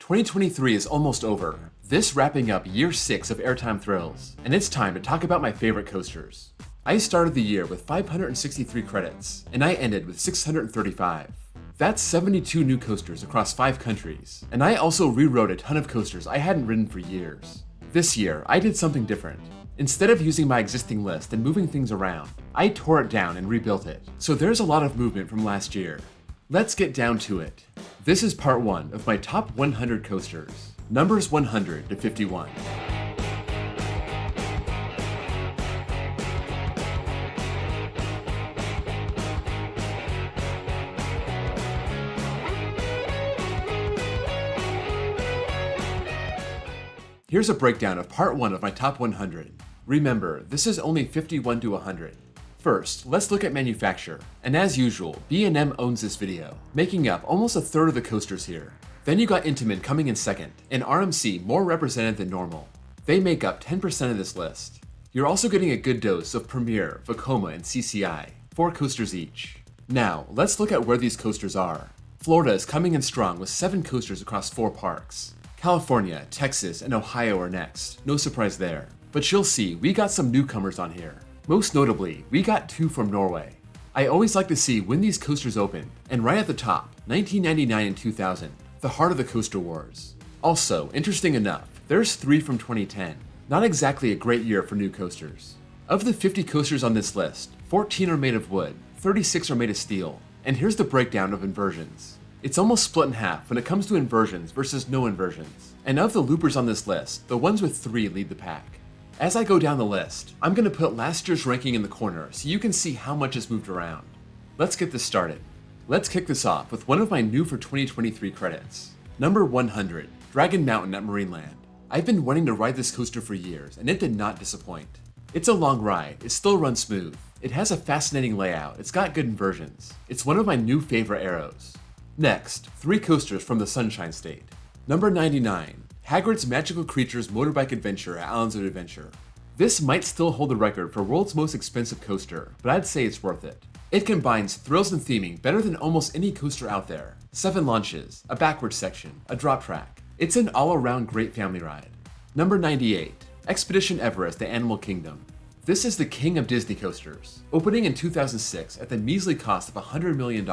2023 is almost over. This wrapping up year 6 of Airtime Thrills, and it's time to talk about my favorite coasters. I started the year with 563 credits, and I ended with 635. That's 72 new coasters across 5 countries, and I also rewrote a ton of coasters I hadn't ridden for years. This year, I did something different. Instead of using my existing list and moving things around, I tore it down and rebuilt it, so there's a lot of movement from last year. Let's get down to it. This is part 1 of my top 100 coasters, numbers 100 to 51. Here's a breakdown of part 1 of my top 100. Remember, this is only 51 to 100. First, let's look at manufacture, and as usual, B&M owns this video, making up almost a third of the coasters here. Then you got Intamin coming in second, and RMC more represented than normal. They make up 10% of this list. You're also getting a good dose of Premier, Vekoma, and CCI, 4 coasters each. Now, let's look at where these coasters are. Florida is coming in strong with 7 coasters across 4 parks. California, Texas, and Ohio are next, no surprise there. But you'll see, we got some newcomers on here. Most notably, we got 2 from Norway. I always like to see when these coasters open, and right at the top, 1999 and 2000, the heart of the coaster wars. Also, interesting enough, there's 3 from 2010. Not exactly a great year for new coasters. Of the 50 coasters on this list, 14 are made of wood, 36 are made of steel, and here's the breakdown of inversions. It's almost split in half when it comes to inversions versus no inversions. And of the loopers on this list, the ones with 3 lead the pack. As I go down the list, I'm going to put last year's ranking in the corner so you can see how much has moved around. Let's get this started. Let's kick this off with one of my new for 2023 credits. Number 100, Dragon Mountain at Marineland. I've been wanting to ride this coaster for years, and it did not disappoint. It's a long ride, it still runs smooth. It has a fascinating layout, it's got good inversions. It's one of my new favorite arrows. Next, 3 coasters from the Sunshine State. Number 99, Hagrid's Magical Creatures Motorbike Adventure at Islands of Adventure. This might still hold the record for world's most expensive coaster, but I'd say it's worth it. It combines thrills and theming better than almost any coaster out there. 7 launches, a backwards section, a drop track. It's an all-around great family ride. Number 98, Expedition Everest at Animal Kingdom. This is the king of Disney coasters, opening in 2006 at the measly cost of $100 million.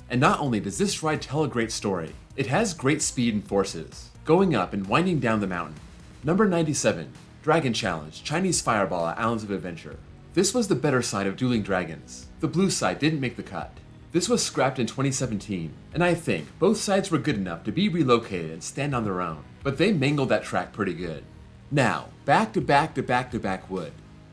And not only does this ride tell a great story, it has great speed and forces, going up and winding down the mountain. Number 97, Dragon Challenge Chinese Fireball at Islands of Adventure. This was the better side of Dueling Dragons. The blue side didn't make the cut. This was scrapped in 2017, and I think both sides were good enough to be relocated and stand on their own, but they mangled that track pretty good. Now, back to back wood.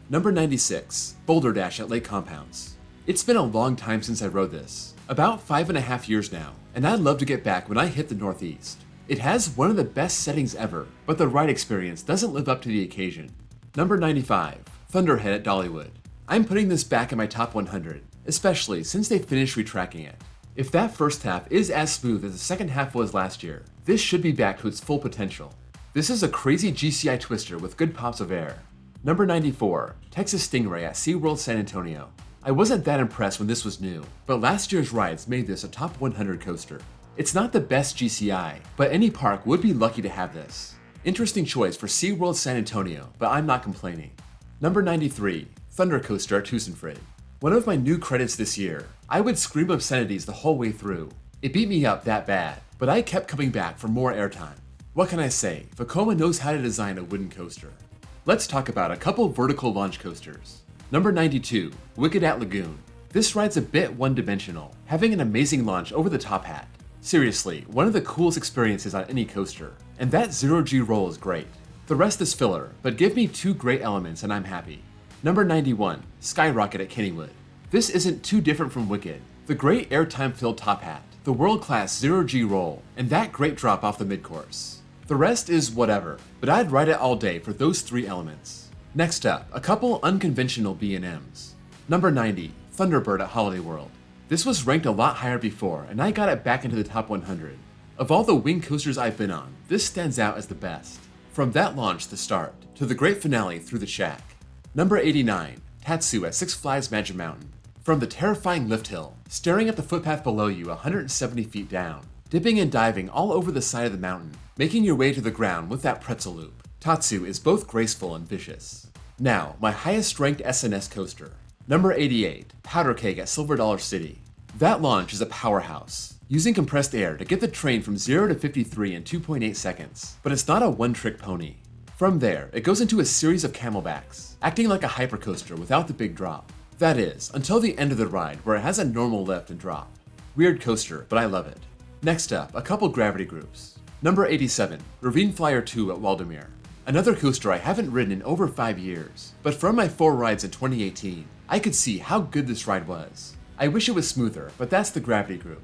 Number 96, Boulder Dash at Lake Compounce. It's been a long time since I rode this, about 5.5 years now, and I'd love to get back when I hit the Northeast. It has one of the best settings ever, but the ride experience doesn't live up to the occasion. Number 95, Thunderhead at Dollywood. I'm putting this back in my top 100, especially since they finished retracking it. If that first half is as smooth as the second half was last year, this should be back to its full potential. This is a crazy GCI twister with good pops of air. Number 94, Texas Stingray at SeaWorld San Antonio. I wasn't that impressed when this was new, but last year's rides made this a top 100 coaster. It's not the best GCI, but any park would be lucky to have this. Interesting choice for SeaWorld San Antonio, but I'm not complaining. Number 93, Thunder Coaster at Tusenfryd. One of my new credits this year. I would scream obscenities the whole way through. It beat me up that bad, but I kept coming back for more airtime. What can I say? Vekoma knows how to design a wooden coaster. Let's talk about a couple vertical launch coasters. Number 92, Wicked at Lagoon. This ride's a bit one-dimensional, having an amazing launch over the top hat. Seriously, one of the coolest experiences on any coaster, and that 0G roll is great. The rest is filler, but give me 2 great elements and I'm happy. Number 91, Skyrocket at Kennywood. This isn't too different from Wicked. The great airtime-filled top hat, the world-class 0G roll, and that great drop off the mid-course. The rest is whatever, but I'd ride it all day for those 3 elements. Next up, a couple unconventional B&Ms. Number 90, Thunderbird at Holiday World. This was ranked a lot higher before, and I got it back into the top 100. Of all the wing coasters I've been on, this stands out as the best. From that launch to start, to the great finale through the shack. Number 89, Tatsu at Six Flags Magic Mountain. From the terrifying lift hill, staring at the footpath below you 170 feet down, dipping and diving all over the side of the mountain, making your way to the ground with that pretzel loop. Tatsu is both graceful and vicious. Now, my highest ranked SNS coaster. Number 88, Powder Keg at Silver Dollar City. That launch is a powerhouse, using compressed air to get the train from 0 to 53 in 2.8 seconds. But it's not a one-trick pony. From there, it goes into a series of camelbacks, acting like a hypercoaster without the big drop. That is, until the end of the ride where it has a normal lift and drop. Weird coaster, but I love it. Next up, a couple gravity groups. Number 87, Ravine Flyer 2 at Waldameer. Another coaster I haven't ridden in over 5 years, but from my 4 rides in 2018, I could see how good this ride was. I wish it was smoother, but that's the gravity group.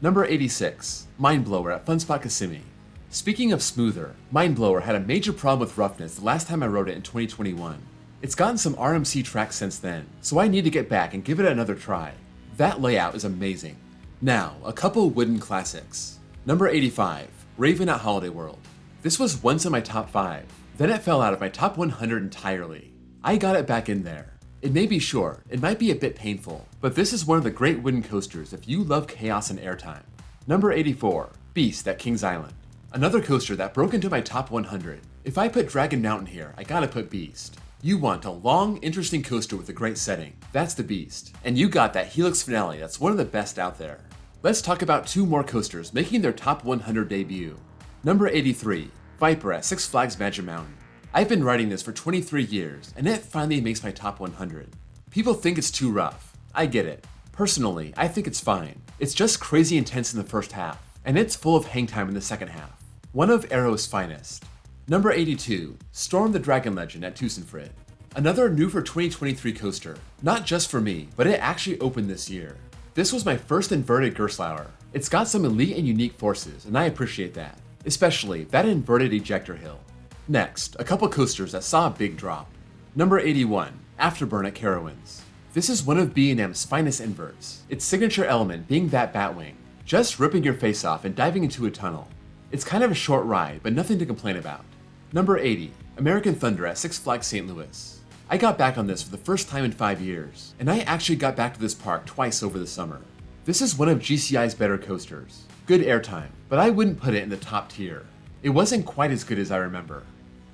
Number 86, Mindblower at Funspot Kissimmee. Speaking of smoother, Mindblower had a major problem with roughness the last time I rode it in 2021. It's gotten some RMC tracks since then, so I need to get back and give it another try. That layout is amazing. Now, a couple wooden classics. Number 85, Raven at Holiday World. This was once in my top 5, then it fell out of my top 100 entirely. I got it back in there. It may be short, it might be a bit painful, but this is one of the great wooden coasters if you love chaos and airtime. Number 84, Beast at Kings Island. Another coaster that broke into my top 100. If I put Dragon Mountain here, I gotta put Beast. You want a long, interesting coaster with a great setting. That's the Beast. And you got that Helix finale that's one of the best out there. Let's talk about 2 more coasters making their top 100 debut. Number 83, Viper at Six Flags Magic Mountain. I've been riding this for 23 years, and it finally makes my top 100. People think it's too rough. I get it. Personally, I think it's fine. It's just crazy intense in the first half, and it's full of hang time in the second half. One of Arrow's finest. Number 82, Storm the Dragon Legend at Tusenfryd. Another new for 2023 coaster. Not just for me, but it actually opened this year. This was my first inverted Gerstlauer. It's got some elite and unique forces, and I appreciate that. Especially that inverted ejector hill. Next, a couple coasters that saw a big drop. Number 81, Afterburn at Carowinds. This is one of B&M's finest inverts, its signature element being that batwing, just ripping your face off and diving into a tunnel. It's kind of a short ride, but nothing to complain about. Number 80, American Thunder at Six Flags St. Louis. I got back on this for the first time in 5 years, and I actually got back to this park twice over the summer. This is one of GCI's better coasters. Good airtime, but I wouldn't put it in the top tier. It wasn't quite as good as I remember.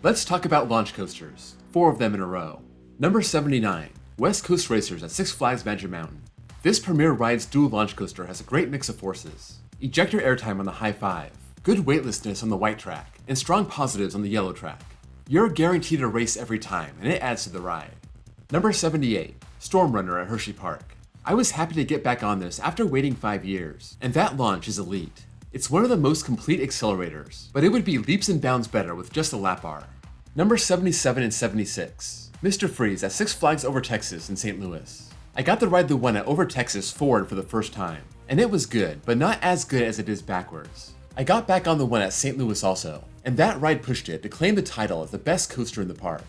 Let's talk about launch coasters, 4 of them in a row. Number 79, West Coast Racers at Six Flags Magic Mountain. This Premier Rides dual launch coaster has a great mix of forces. Ejector airtime on the high 5, good weightlessness on the white track, and strong positives on the yellow track. You're guaranteed a race every time, and it adds to the ride. Number 78, Storm Runner at Hershey Park. I was happy to get back on this after waiting 5 years, and that launch is elite. It's one of the most complete accelerators, but it would be leaps and bounds better with just a lap bar. Number 77 and 76, Mr. Freeze at Six Flags Over Texas in St. Louis. I got to ride the one at Over Texas forward for the first time, and it was good, but not as good as it is backwards. I got back on the one at St. Louis also, and that ride pushed it to claim the title as the best coaster in the park.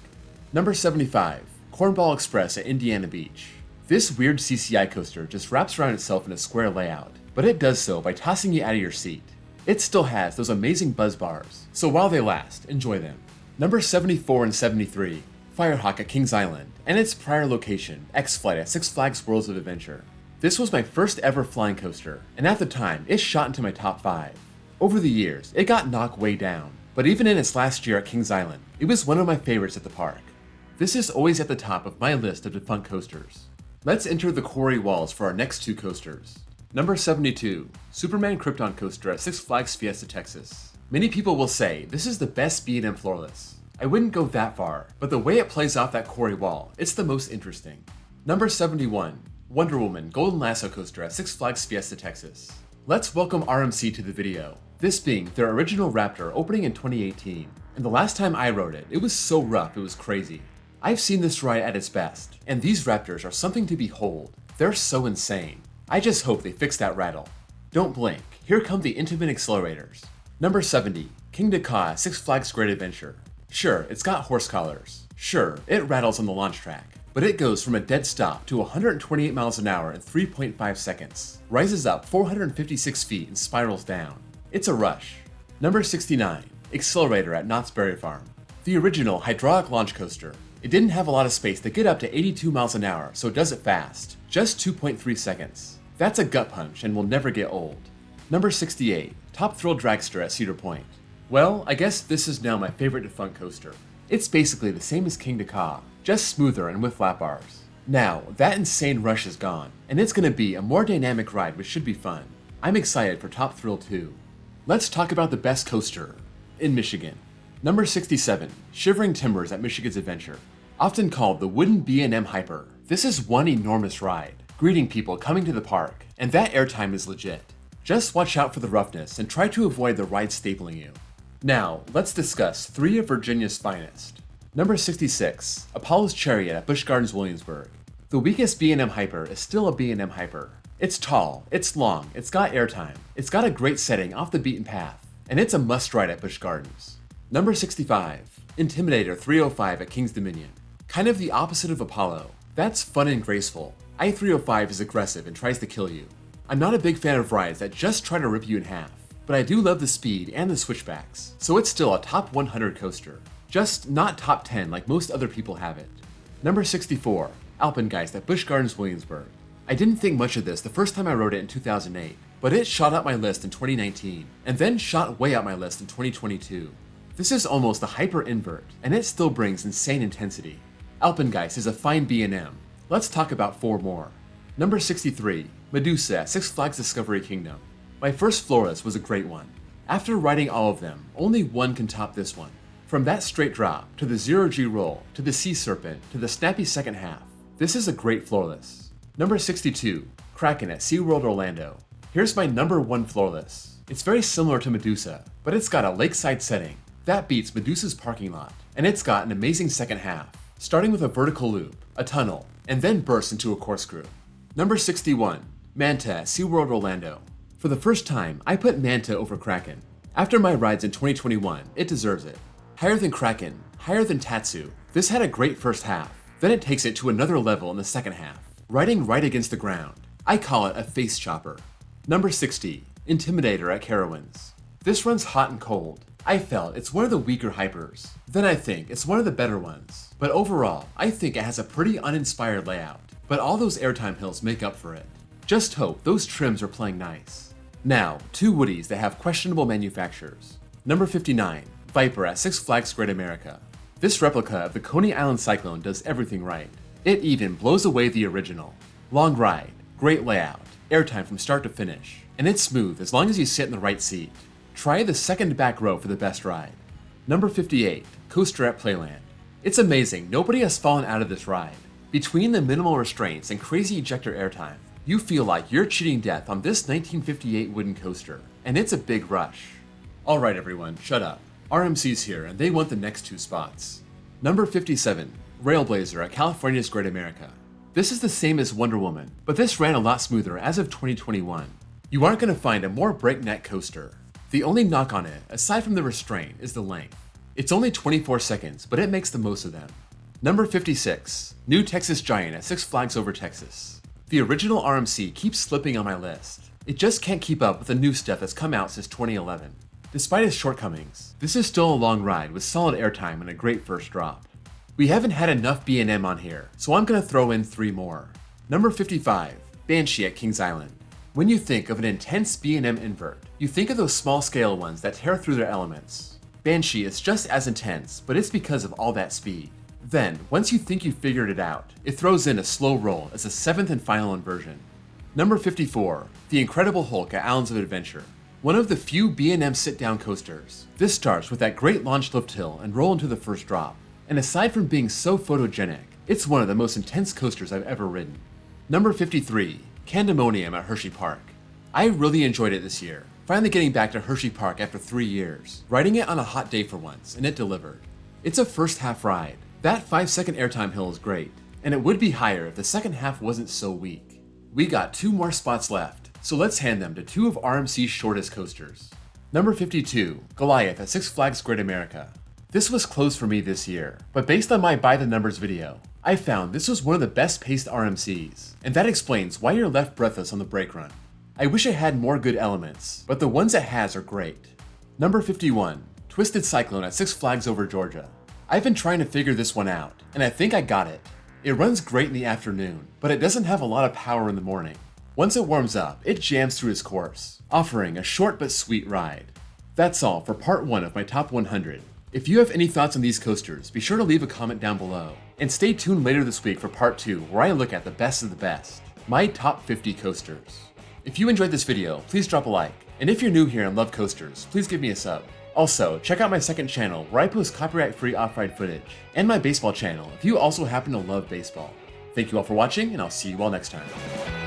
Number 75, Cornball Express at Indiana Beach. This weird CCI coaster just wraps around itself in a square layout, but it does so by tossing you out of your seat. It still has those amazing buzz bars, so while they last, enjoy them. Number 74 and 73, Firehawk at Kings Island, and its prior location, X-Flight at Six Flags Worlds of Adventure. This was my first ever flying coaster, and at the time, it shot into my top 5. Over the years, it got knocked way down, but even in its last year at Kings Island, it was one of my favorites at the park. This is always at the top of my list of defunct coasters. Let's enter the quarry walls for our next 2 coasters. Number 72, Superman Krypton Coaster at Six Flags Fiesta Texas. Many people will say this is the best B&M floorless. I wouldn't go that far, but the way it plays off that quarry wall, it's the most interesting. Number 71, Wonder Woman Golden Lasso Coaster at Six Flags Fiesta Texas. Let's welcome RMC to the video, this being their original Raptor opening in 2018. And the last time I rode it, it was so rough it was crazy. I've seen this ride at its best, and these Raptors are something to behold. They're so insane. I just hope they fix that rattle. Don't blink, here come the intimate accelerators. Number 70, King Dakar Six Flags Great Adventure. Sure, it's got horse collars. Sure, it rattles on the launch track. But it goes from a dead stop to 128 miles an hour in 3.5 seconds, rises up 456 feet and spirals down. It's a rush. Number 69, Accelerator at Knott's Berry Farm. The original hydraulic launch coaster. It didn't have a lot of space to get up to 82 miles an hour, so it does it fast, just 2.3 seconds. That's a gut punch and will never get old. Number 68, Top Thrill Dragster at Cedar Point. Well, I guess this is now my favorite defunct coaster. It's basically the same as King Ka, just smoother and with lap bars. Now, that insane rush is gone, and it's gonna be a more dynamic ride which should be fun. I'm excited for Top Thrill 2. Let's talk about the best coaster in Michigan. Number 67, Shivering Timbers at Michigan's Adventure. Often called the wooden B&M Hyper, this is one enormous ride, greeting people coming to the park, and that airtime is legit. Just watch out for the roughness and try to avoid the ride stapling you. Now, let's discuss 3 of Virginia's finest. Number 66, Apollo's Chariot at Busch Gardens Williamsburg. The weakest B&M Hyper is still a B&M Hyper. It's tall, it's long, it's got airtime, it's got a great setting off the beaten path, and it's a must ride at Busch Gardens. Number 65, Intimidator 305 at King's Dominion. Kind of the opposite of Apollo. That's fun and graceful. I-305 is aggressive and tries to kill you. I'm not a big fan of rides that just try to rip you in half, but I do love the speed and the switchbacks, so it's still a top 100 coaster. Just not top 10 like most other people have it. Number 64, Alpengeist at Busch Gardens Williamsburg. I didn't think much of this the first time I rode it in 2008, but it shot up my list in 2019, and then shot way out my list in 2022. This is almost a hyper invert, and it still brings insane intensity. Alpengeist is a fine B&M. Let's talk about 4 more. Number 63, Medusa at Six Flags Discovery Kingdom. My first floorless was a great one. After riding all of them, only one can top this one. From that straight drop, to the 0G roll, to the Sea Serpent, to the snappy second half, this is a great floorless. Number 62, Kraken at SeaWorld Orlando. Here's my number 1 floorless. It's very similar to Medusa, but it's got a lakeside setting. That beats Medusa's parking lot, and it's got an amazing second half, starting with a vertical loop, a tunnel, and then bursts into a corkscrew. Number 61, Manta at SeaWorld Orlando. For the first time, I put Manta over Kraken. After my rides in 2021, it deserves it. Higher than Kraken, higher than Tatsu, this had a great first half. Then it takes it to another level in the second half, riding right against the ground. I call it a face chopper. Number 60, Intimidator at Carowinds. This runs hot and cold. I felt it's one of the weaker hypers. Then I think it's one of the better ones. But overall, I think it has a pretty uninspired layout. But all those airtime hills make up for it. Just hope those trims are playing nice. Now, 2 Woodies that have questionable manufacturers. Number 59, Viper at Six Flags Great America. This replica of the Coney Island Cyclone does everything right. It even blows away the original. Long ride, great layout, airtime from start to finish, and it's smooth as long as you sit in the right seat. Try the second back row for the best ride. Number 58, Coaster at Playland. It's amazing nobody has fallen out of this ride. Between the minimal restraints and crazy ejector airtime, you feel like you're cheating death on this 1958 wooden coaster, and it's a big rush. Alright everyone, shut up. RMC's here and they want the next 2 spots. Number 57, Railblazer at California's Great America. This is the same as Wonder Woman, but this ran a lot smoother as of 2021. You aren't going to find a more breakneck coaster. The only knock on it, aside from the restraint, is the length. It's only 24 seconds, but it makes the most of them. Number 56, New Texas Giant at Six Flags Over Texas. The original RMC keeps slipping on my list. It just can't keep up with the new stuff that's come out since 2011. Despite its shortcomings, this is still a long ride with solid airtime and a great first drop. We haven't had enough B&M on here, so I'm gonna throw in 3 more. Number 55, Banshee at Kings Island. When you think of an intense B&M invert, you think of those small scale ones that tear through their elements. Banshee is just as intense, but it's because of all that speed. Then, once you think you figured it out, it throws in a slow roll as the 7th and final inversion. Number 54, The Incredible Hulk at Islands of Adventure. One of the few B&M sit-down coasters. This starts with that great launch lift hill and roll into the first drop. And aside from being so photogenic, it's one of the most intense coasters I've ever ridden. Number 53, Candemonium at Hershey Park. I really enjoyed it this year, finally getting back to Hershey Park after 3 years, riding it on a hot day for once, and it delivered. It's a first half ride. That 5-second airtime hill is great, and it would be higher if the second half wasn't so weak. We got 2 more spots left, so let's hand them to 2 of RMC's shortest coasters. Number 52, Goliath at Six Flags Great America. This was close for me this year, but based on my By the Numbers video, I found this was one of the best paced RMCs, and that explains why you're left breathless on the brake run. I wish it had more good elements, but the ones it has are great. Number 51, Twisted Cyclone at Six Flags Over Georgia. I've been trying to figure this one out, and I think I got it. It runs great in the afternoon, but it doesn't have a lot of power in the morning. Once it warms up, it jams through its course, offering a short but sweet ride. That's all for part 1 of my top 100. If you have any thoughts on these coasters, be sure to leave a comment down below. And stay tuned later this week for part 2, where I look at the best of the best, my top 50 coasters. If you enjoyed this video, please drop a like. And if you're new here and love coasters, please give me a sub. Also, check out my second channel where I post copyright-free off-ride footage, and my baseball channel if you also happen to love baseball. Thank you all for watching, and I'll see you all next time.